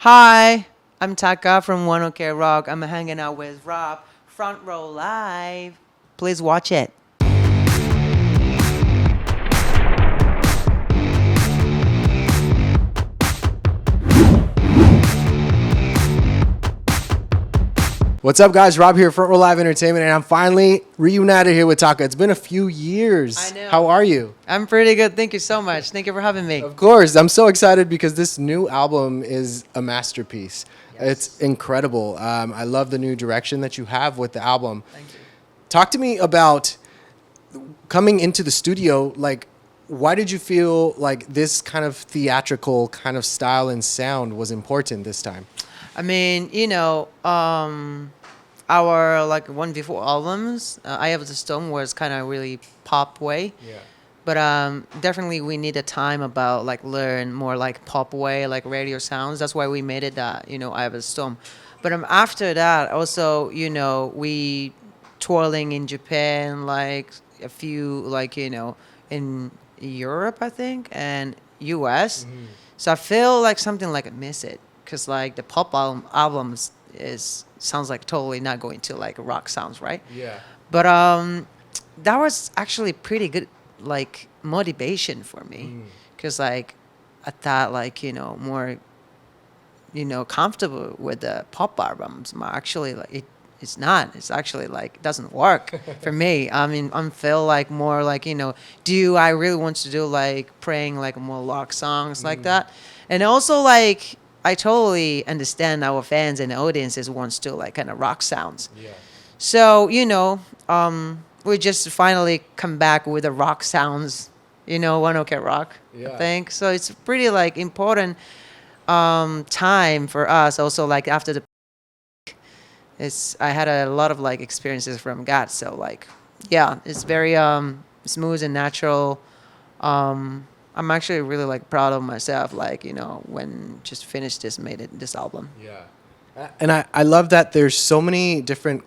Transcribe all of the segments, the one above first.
Hi, I'm Taka from One OK Rock. I'm hanging out with Rob, Front Row Live. Please watch it. What's up, guys? Rob here, Front Row Live Entertainment, and I'm finally reunited here with Taka. It's been a few years. I know. How are you? I'm pretty good. Thank you so much. Thank you for having me. Of course. I'm so excited because this new album is a masterpiece. Yes. It's incredible. I love the new direction that you have with the album. Thank you. Talk to me about coming into the studio. Like, why did you feel like this kind of theatrical kind of style and sound was important this time? I mean, our like one before albums, I Have the Storm was kind of really pop way. Yeah. But definitely we need a time about like learn more like pop way, like radio sounds. That's why we made it that, I Have a Storm. But after that, also, we touring in Japan, like a few, like, in Europe, I think, and US. Mm-hmm. So I feel like something like I miss it. Because like the pop albums sounds like totally not going to like rock sounds, right? Yeah. But that was actually pretty good, like motivation for me, because like I thought like more comfortable with the pop albums. But actually, like it's not. It's actually like it doesn't work for me. I mean, I feel like more like do I really want to do like playing like more rock songs like that, and also like. I totally understand our fans and audiences wants to like kind of rock sounds. Yeah. So, we just finally come back with the rock sounds, One OK Rock, Yeah. I think. So it's pretty like important time for us. Also, like after the I had a lot of like experiences from God. So like, yeah, it's very smooth and natural. I'm actually really like proud of myself, like, when just finished this album. Yeah. And I love that there's so many different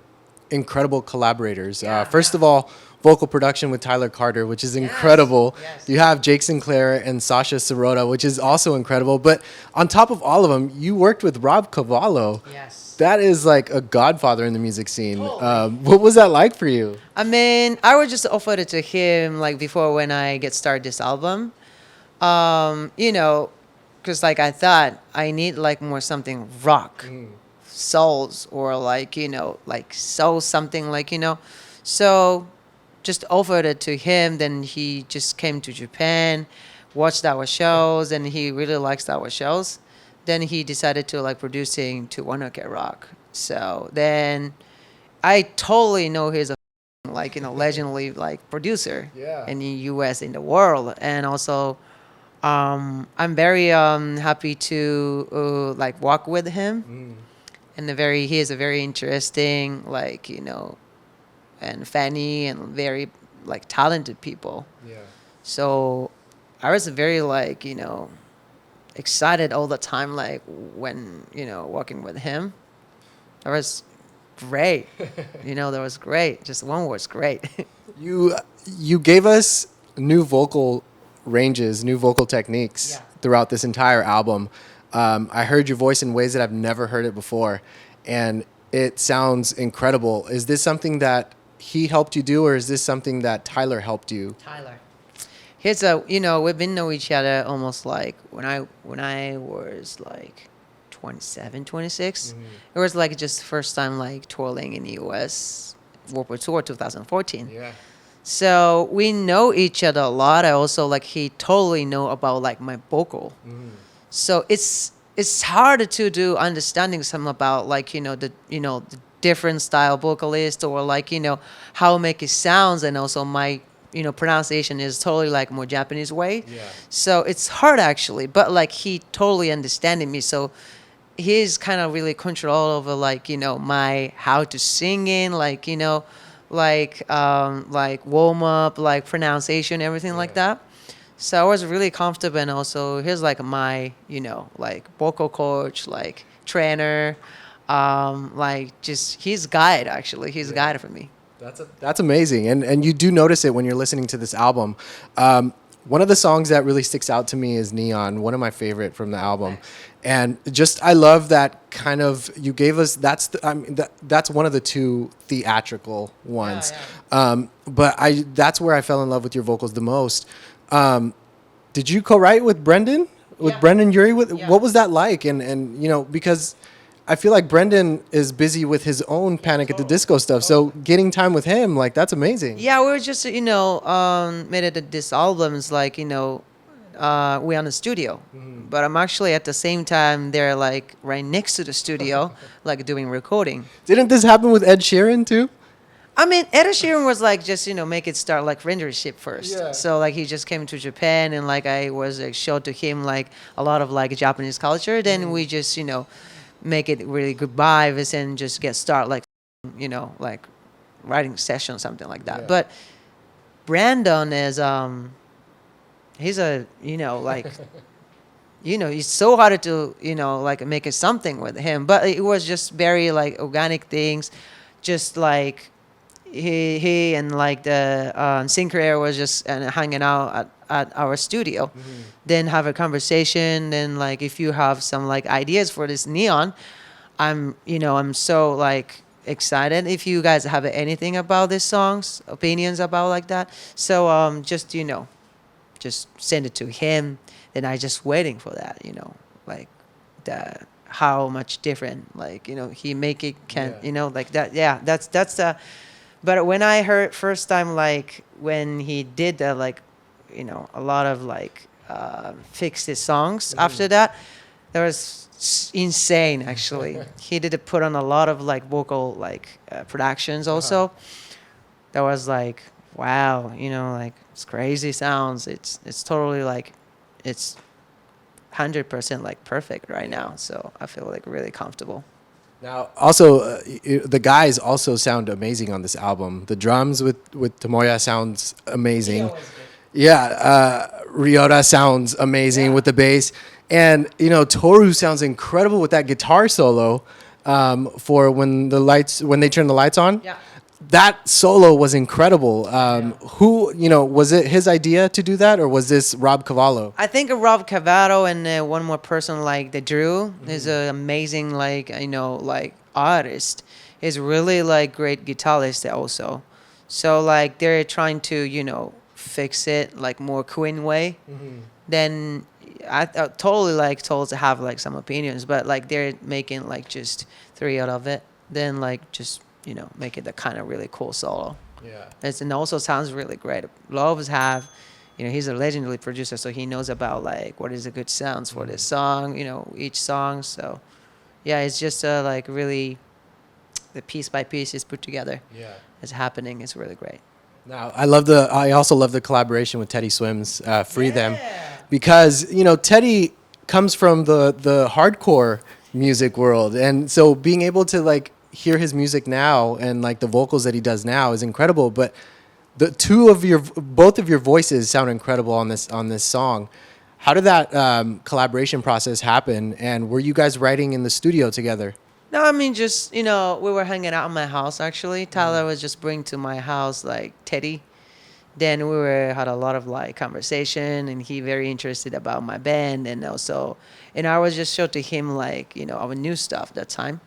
incredible collaborators. First of all, vocal production with Tyler Carter, which is incredible. Yes. You have Jake Sinclair and Sasha Sirota, which is also incredible. But on top of all of them, you worked with Rob Cavallo. Yes. That is like a godfather in the music scene. Totally. What was that like for you? I mean, I was just offered it to him like before when I get started this album. Because like I thought I need like more something rock, souls, or like like soul something like so just offered it to him. Then he just came to Japan, watched our shows, and he really likes our shows. Then he decided to like producing to One OK Rock. So then I totally know he's a like legendary like producer in the U.S. in the world, and also. I'm very happy to like walk with him, and he is a very interesting like and funny and very like talented people. Yeah. So I was very like excited all the time like when walking with him. That was great. That was great. Just one word's great. You gave us new vocal ranges, new vocal techniques throughout this entire album. I heard your voice in ways that I've never heard it before, and it sounds incredible. Is this something that he helped you do, or is this something that Tyler helped you? Tyler. We've been know each other almost like when I was like 27, 26. It was like just first time like touring in the US, World War Tour 2014. Yeah. So we know each other a lot. I also like he totally know about like my vocal. So it's hard to do understanding some about like the different style vocalist, or like how make it sounds, and also my pronunciation is totally like more Japanese way. Yeah. So it's hard actually, but like he totally understanding me. So he's kind of really control over like my how to sing in like like warm up, like pronunciation, everything like that. So I was really comfortable, and also he's like my, like vocal coach, like trainer, like just he's guide actually. He's guide for me. That's amazing, and you do notice it when you're listening to this album. One of the songs that really sticks out to me is Neon, one of my favorite from the album. And just, I love that kind of, you gave us, that's one of the two theatrical ones. But that's where I fell in love with your vocals the most. Did you co-write with Brendon? With Brendon Urie? What was that like? And you know, because I feel like Brendon is busy with his own Panic at the Disco stuff. So getting time with him, like, that's amazing. Yeah, we were just, made it this albums like, we on the studio. But I'm actually at the same time there, like right next to the studio, like doing recording. Didn't this happen with Ed Sheeran too? I mean, Ed Sheeran was like just make it start like rendership first. Yeah. So like he just came to Japan and like I was like showed to him like a lot of like Japanese culture. Then we just make it really good vibes and just get start like like writing session something like that. Yeah. But Brendon is he's a like it's so hard to like make it something with him. But it was just very like organic things, just like. He and like the Sinclair was just hanging out at our studio, then have a conversation. Then like if you have some like ideas for this Neon, I'm so like excited. If you guys have anything about these songs, opinions about like that, so just just send it to him. Then I just waiting for that, like the how much different like he make it can like that. Yeah, that's the. But when I heard first time, like when he did the like, a lot of like fix his songs after that, that was insane actually. He did put on a lot of like vocal like productions also. That was like wow, like it's crazy sounds. It's totally like it's 100% like perfect right now. So I feel like really comfortable. Now, also, the guys also sound amazing on this album. The drums with Tomoya sounds amazing. Yeah, Ryota sounds amazing with the bass. And, Toru sounds incredible with that guitar solo for when they turn the lights on. Yeah. That solo was incredible. Who, was it his idea to do that, or was this Rob Cavallo? I think Rob Cavallo and one more person like the Drew is an amazing like like artist. He's really like great guitarist also. So like they're trying to fix it like more Queen way. Then I totally like told to have like some opinions, but like they're making like just 3 out of it. Then like just make it a kind of really cool solo. Yeah. And also sounds really great. Loves have, he's a legendary producer, so he knows about like what is a good sounds for this song, each song. So, yeah, it's just like really, the piece by piece is put together. Yeah. It's happening. It's really great. Now, I also love the collaboration with Teddy Swims, Free Them, because, Teddy comes from the hardcore music world. And so being able to like, hear his music now and like the vocals that he does now is incredible, but both of your voices sound incredible on this song. How did that collaboration process happen, and were you guys writing in the studio together? No, I mean just we were hanging out in my house actually. Tyler was just bringing to my house like Teddy. Then we had a lot of like conversation, and he very interested about my band, and I was just showed to him like our new stuff that time.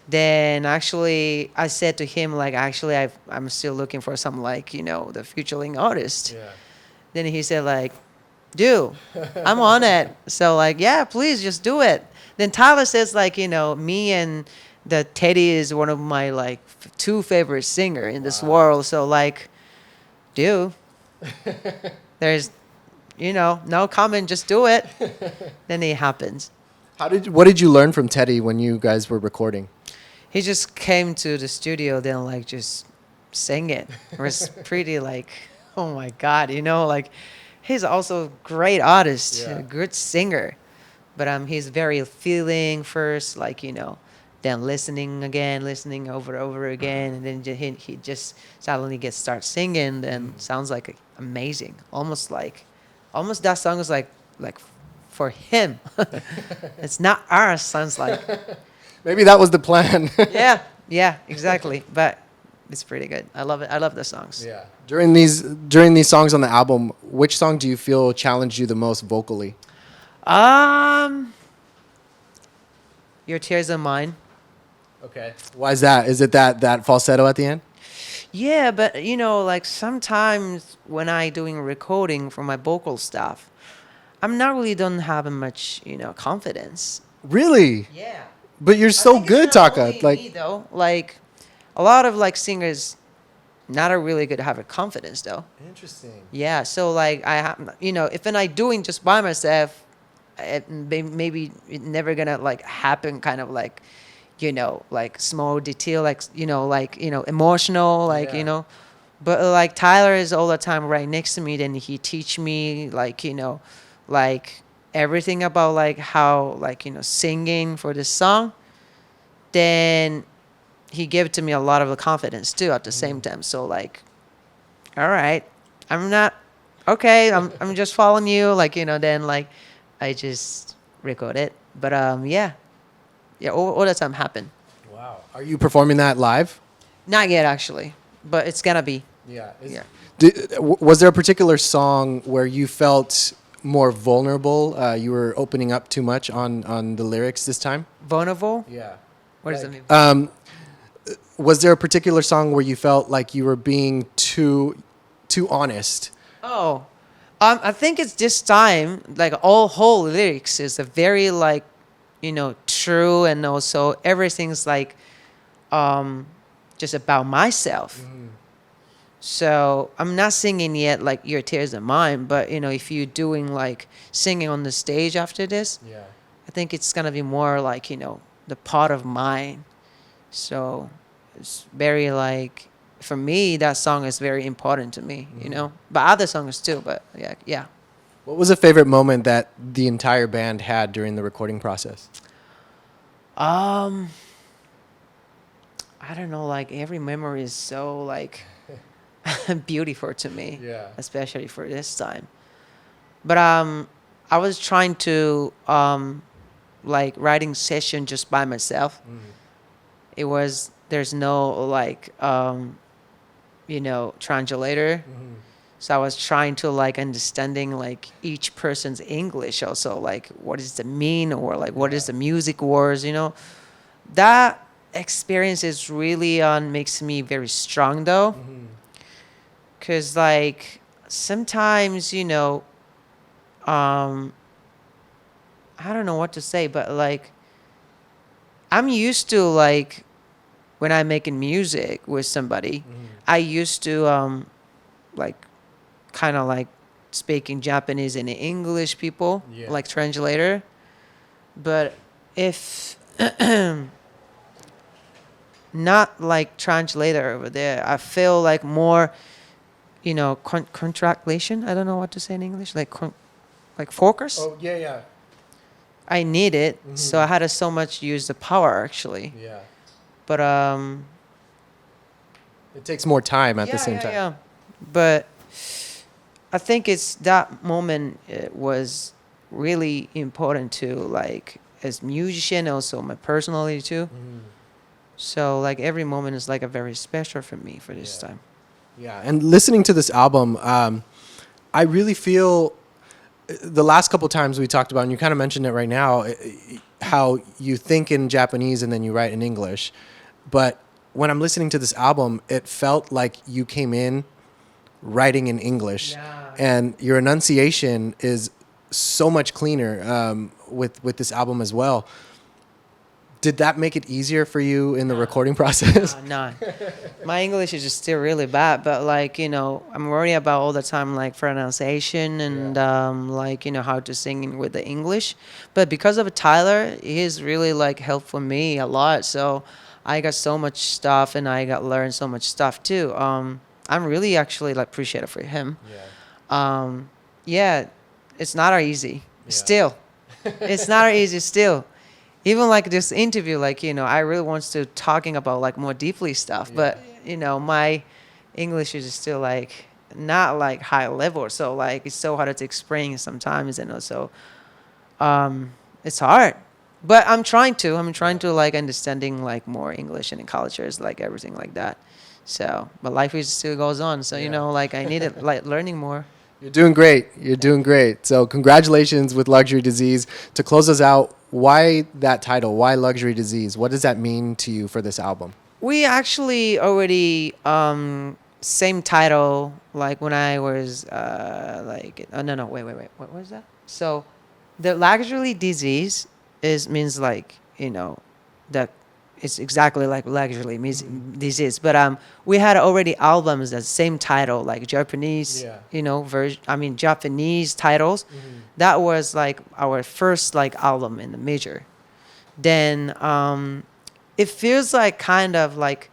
Then actually I said to him like actually I'm still looking for some like the featuring artist. Yeah. Then he said like, dude, I'm on it. So like yeah, please just do it. Then Tyler says like me and the Teddy is one of my like 2 favorite singer in this world. So like, dude, there's no comment, just do it. Then it happens. What did you learn from Teddy when you guys were recording? He just came to the studio, then like just sang it. It was pretty like, oh my God, like he's also a great artist, a good singer. But he's very feeling first, like, then listening over again. And then he just suddenly starts singing, then sounds like amazing. Almost that song is like for him. It's not ours, sounds like. Maybe that was the plan. Yeah, exactly. But It's pretty good. I love it. I love the songs. Yeah. During these songs on the album, which song do you feel challenged you the most vocally? Um, Your Tears Are Mine. Okay. Why is that? Is it that falsetto at the end? Yeah, but you know, like sometimes when I doing recording for my vocal stuff, I'm not really don't have much, confidence. Really? Yeah. But you're I so think it's good, not Taka. only Like, me though. Like a lot of like singers not a really good have a confidence though. interesting. Yeah, so like I have, if when I doing just by myself, maybe it never gonna like happen. Kind of like, like small detail, like emotional, like Yeah. But like Tyler is all the time right next to me. Then he teach me like like everything about like how like singing for this song. Then he gave to me a lot of the confidence too at the same time. So like, all right, I'm not okay. I'm just following you. Like then like I just record it. But yeah, all the time happen. Wow. Are you performing that live? Not yet actually, but it's gonna be. Yeah. Yeah. Was there a particular song where you felt more vulnerable? You were opening up too much on the lyrics this time? Vulnerable. Yeah. What does that mean? Was there a particular song where you felt like you were being too honest? Oh, I think it's this time. Like all whole lyrics is a very like, true, and also everything's like, just about myself. So I'm not singing yet like Your Tears Are Mine, but if you're doing like singing on the stage after this, Yeah. I think it's gonna be more like the part of mine. So it's very like for me that song is very important to me, But other songs too, but yeah. What was a favorite moment that the entire band had during the recording process? I don't know, like every memory is so like beautiful to me. Yeah. Especially for this time. But I was trying to like writing session just by myself. It was there's no like translator. So I was trying to like understanding like each person's English also, like what is the mean, or like what is the music words, That experience is really makes me very strong though. Cause like sometimes, I don't know what to say, but like I'm used to like when I'm making music with somebody, I used to like kind of like speaking Japanese and English people, like translator. But if not like translator over there, I feel like more, contractlation. I don't know what to say in English, like focus. Oh, yeah. I need it, so I had to so much use the power actually. Yeah. But It takes more time at the same time. Yeah. But I think it's that moment was really important to like as musician, also my personality too. So like every moment is like a very special for me for this time. Yeah, and listening to this album, I really feel the last couple times we talked about, and you kind of mentioned it right now, how you think in Japanese and then you write in English. But when I'm listening to this album, it felt like you came in writing in English, and your enunciation is so much cleaner with this album as well. Did that make it easier for you in the recording process? No. My English is just still really bad, but like, I'm worried about all the time like pronunciation and like, how to sing with the English. But because of Tyler, he's really like helped me a lot. So I got so much stuff and I got learned so much stuff too. I'm really actually like appreciative for him. Yeah, it's not easy. Still. It's not easy still. Even like this interview, like, I really want to talking about like more deeply stuff, but my English is still like not like high level. So like, it's so hard to explain sometimes. And also, it's hard, but I'm trying to like understanding like more English and cultures, like everything like that. So, but life is still goes on. So, you Yeah. know, like I needed like learning more. You're doing great. You're doing great. So congratulations with Luxury Disease. To close us out, why that title? Why Luxury Disease? What does that mean to you for this album? We actually already same title like when I was like no wait what was that? So the luxury disease is means like that it's exactly like luxury means disease, but we had already albums that same title like Japanese version. I mean Japanese titles. That was like our first like album in the major. Then it feels like kind of like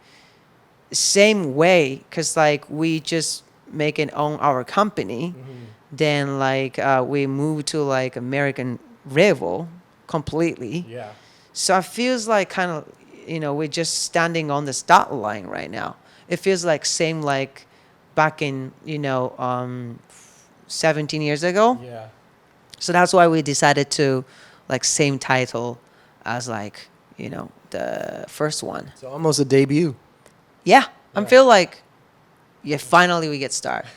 same way because like we just make it own our company. Then like we moved to like American Revel completely. Yeah. So it feels like kind of we're just standing on the start line right now. It feels like same like back in 17 years ago. Yeah. So that's why we decided to like same title as like the first one. So almost a debut. Yeah, I feel like finally we get started.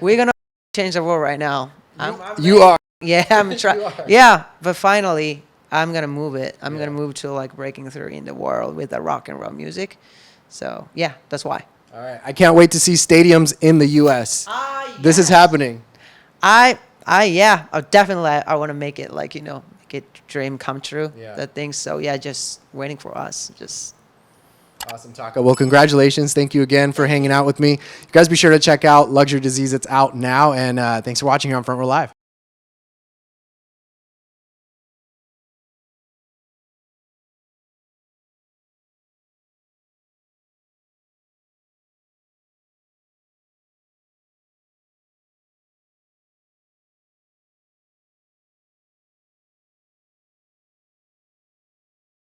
We're gonna change the world right now. You are. Yeah, I'm trying. You are. Yeah, but finally I'm gonna move it. I'm gonna move to like breaking through in the world with the rock and roll music. So yeah, that's why. All right. I can't wait to see stadiums in the U.S. This is happening. I definitely I want to make it like make it dream come true. Yeah. That thing. So yeah, just waiting for us. Just. Awesome, Taka. Well, congratulations. Thank you again for hanging out with me. You guys be sure to check out Luxury Disease. It's out now. And thanks for watching here on Front Row Live.